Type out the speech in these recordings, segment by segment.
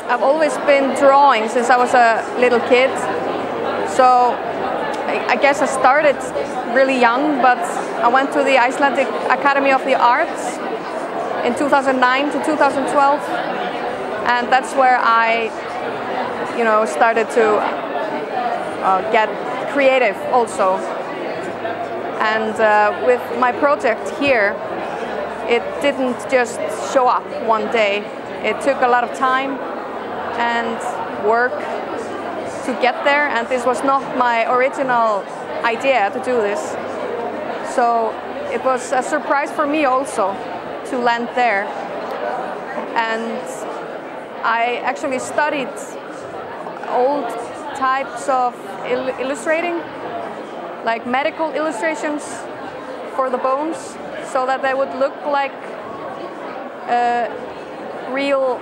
I've always been drawing since I was a little kid. So I guess I started really young, but I went to the Icelandic Academy of the Arts in 2009 to 2012, and that's where I, started to get creative also. And with my project here, it didn't just show up one day. It took a lot of time and work to get there, and this was not my original idea to do this. So it was a surprise for me also to land there. And I actually studied old types of illustrating, like medical illustrations for the bones, so that they would look like real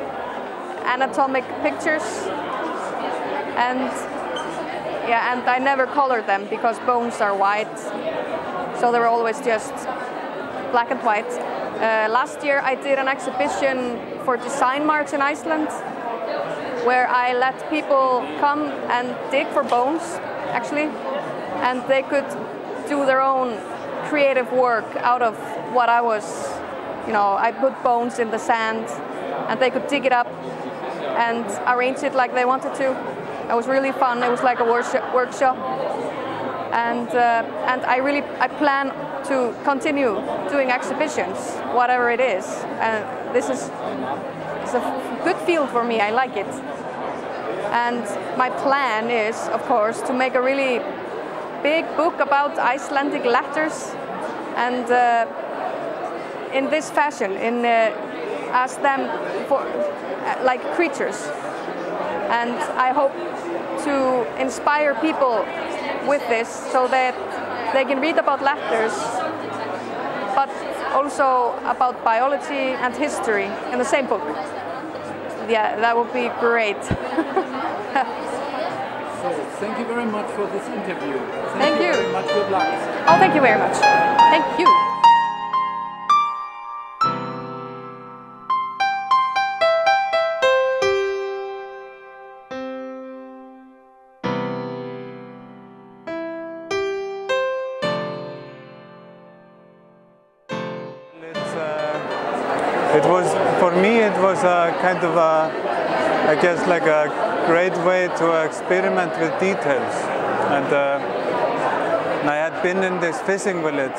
anatomic pictures. And I never colored them because bones are white, so they were always just black and white. Last year I did an exhibition for Design-Projekte in Iceland, where I let people come and dig for bones, actually, and they could do their own creative work out of what I was, I put bones in the sand, and they could dig it up and arrange it like they wanted to. It was really fun. It was like a workshop, and I plan to continue doing exhibitions, whatever it is. And it's a good field for me. I like it. And my plan is, of course, to make a really big book about Icelandic letters, and in this fashion, as them for like creatures. And I hope to inspire people with this, so that they can read about letters, but also about biology and history in the same book. Yeah, that would be great. So, thank you very much for this interview. Thank you very much. Good luck. Oh, thank you very much. Thank you. For me, it was a kind of I guess like a great way to experiment with details. And I had been in this fishing village,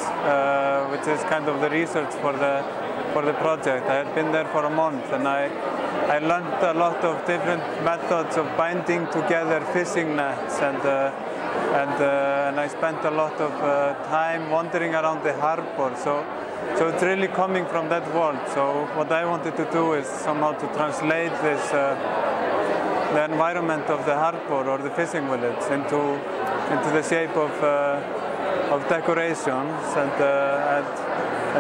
which is kind of the research for the project. I had been there for a month, and I learned a lot of different methods of binding together fishing nets, and I spent a lot of time wandering around the harbor. So it's really coming from that world. So what I wanted to do is somehow to translate this, the environment of the harbor or the fishing village into the shape of decorations. And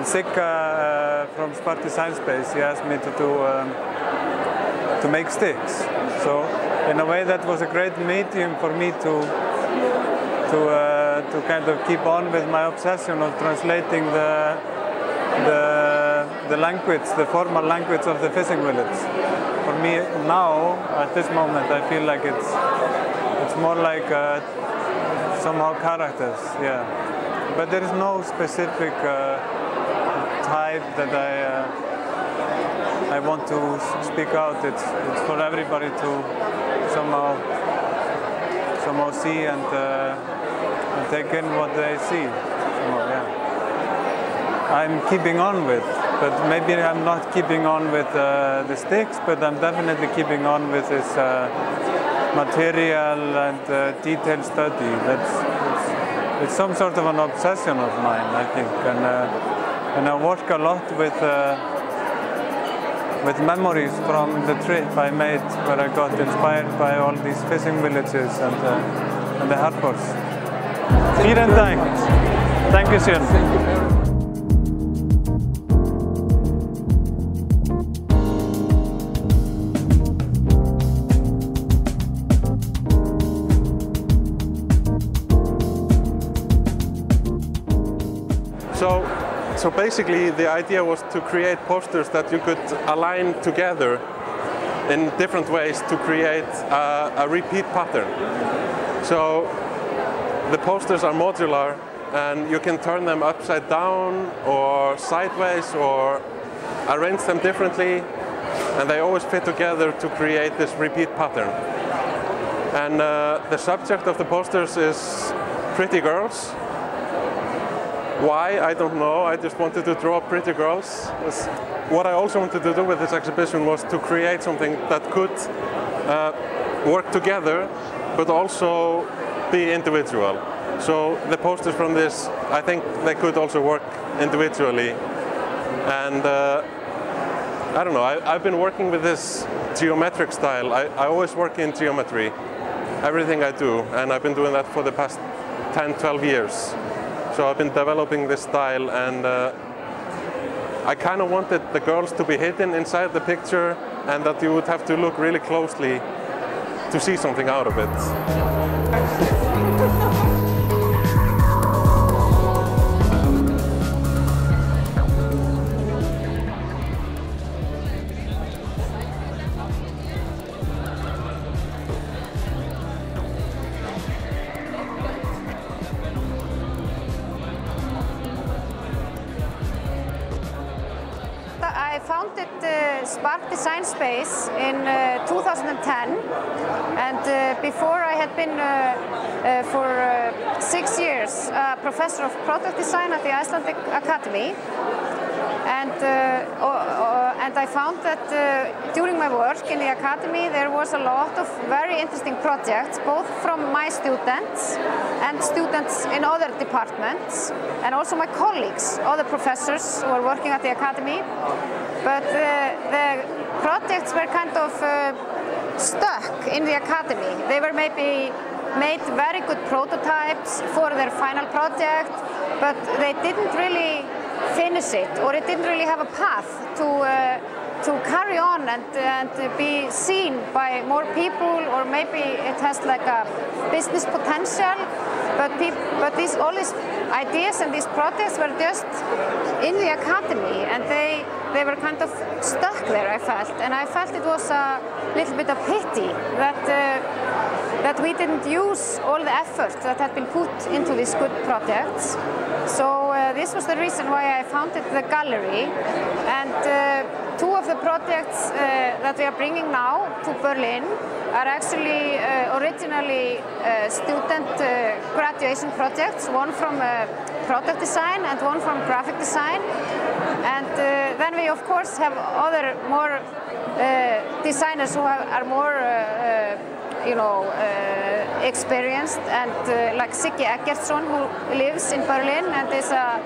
Sigga from Spark Design Space, he asked me to make sticks. So in a way that was a great medium for me to kind of keep on with my obsession of translating the language, the formal language of the fishing village. For me now, at this moment, I feel like it's more like somehow characters, yeah. But there is no specific type that I want to speak out. It's for everybody to somehow see and take in what they see. Somehow, yeah. I'm keeping on with, but maybe I'm not keeping on with the sticks, but I'm definitely keeping on with this material and detailed study. It's some sort of an obsession of mine, I think, and I work a lot with memories from the trip I made, where I got inspired by all these fishing villages and the harbors. Vielen Dank. Dankeschön. So basically the idea was to create posters that you could align together in different ways to create a repeat pattern. So the posters are modular, and you can turn them upside down or sideways or arrange them differently, and they always fit together to create this repeat pattern. And the subject of the posters is pretty girls. Why? I don't know. I just wanted to draw pretty girls. What I also wanted to do with this exhibition was to create something that could work together, but also be individual. So the posters from this, I think they could also work individually. And I don't know, I've been working with this geometric style. I always work in geometry, everything I do, and I've been doing that for the past 10, 12 years. So I've been developing this style, and I kind of wanted the girls to be hidden inside the picture, and that you would have to look really closely to see something out of it. I founded Spark Design Space in 2010, and before I had been for 6 years a professor of product design at the Icelandic Academy, and I found that during my work in the Academy there was a lot of very interesting projects, both from my students and students in other departments, and also my colleagues, other professors who were working at the Academy. But the projects were kind of stuck in the Academy. They were maybe made very good prototypes for their final project, but they didn't really finish it, or it didn't really have a path to carry on and be seen by more people, or maybe it has like a business potential. But all these ideas and these projects were just in the Academy, and they were kind of stuck there, I felt. And I felt it was a little bit of pity that we didn't use all the effort that had been put into these good projects. So this was the reason why I founded the gallery. And two of the projects that we are bringing now to Berlin are actually originally student graduation projects, one from product design and one from graphic design. And then we of course have other more designers who are more experienced, and like Siggi Eggertson, who lives in Berlin and is a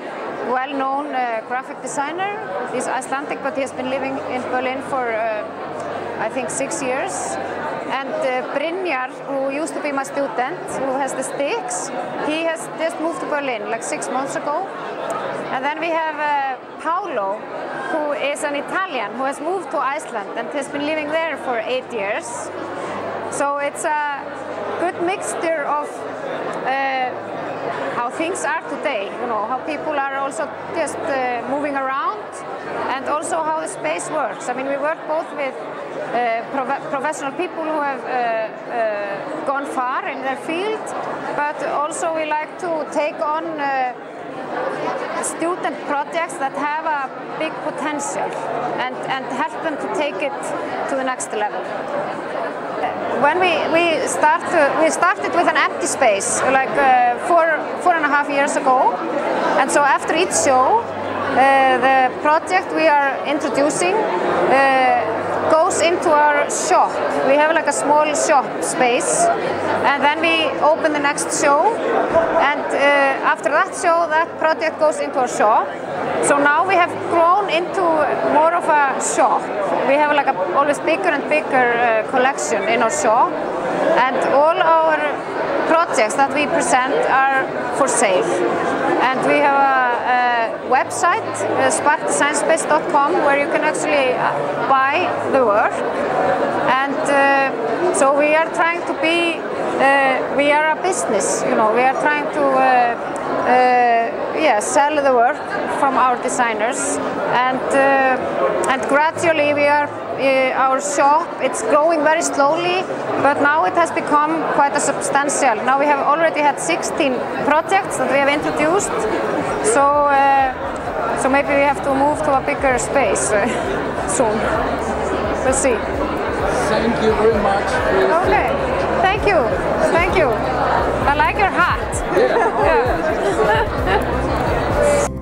well-known graphic designer. He's Icelandic, but he has been living in Berlin for I think 6 years. And Brynjar, who used to be my student, who has the sticks, he has just moved to Berlin like 6 months ago. And then we have Paolo, who is an Italian who has moved to Iceland and has been living there for 8 years. So it's a good mixture of how things are today, how people are also just moving around, and also how the space works. I mean, we work both with professional people who have gone far in their field, but also we like to take on student projects that have a big potential and help them to take it to the next level. When we started with an empty space like 4.5 years ago, and so after each show the project we are introducing goes into our shop. We have like a small shop space, and then we open the next show, and after that show that project goes into our shop. So now we have grown into more of a shop. We have like a always bigger and bigger collection in our shop, and all our projects that we present are for sale. And we have a website, sparkdesignspace.com, where you can actually buy the work. And so we are trying to be, we are a business, we are trying to sell the work from our designers, and gradually our shop, it's growing very slowly, but now it has become quite a substantial. Now we have already had 16 projects that we have introduced, so maybe we have to move to a bigger space soon. We'll see. Thank you very much. Okay, thank you. I like your hat. Yeah. Yeah.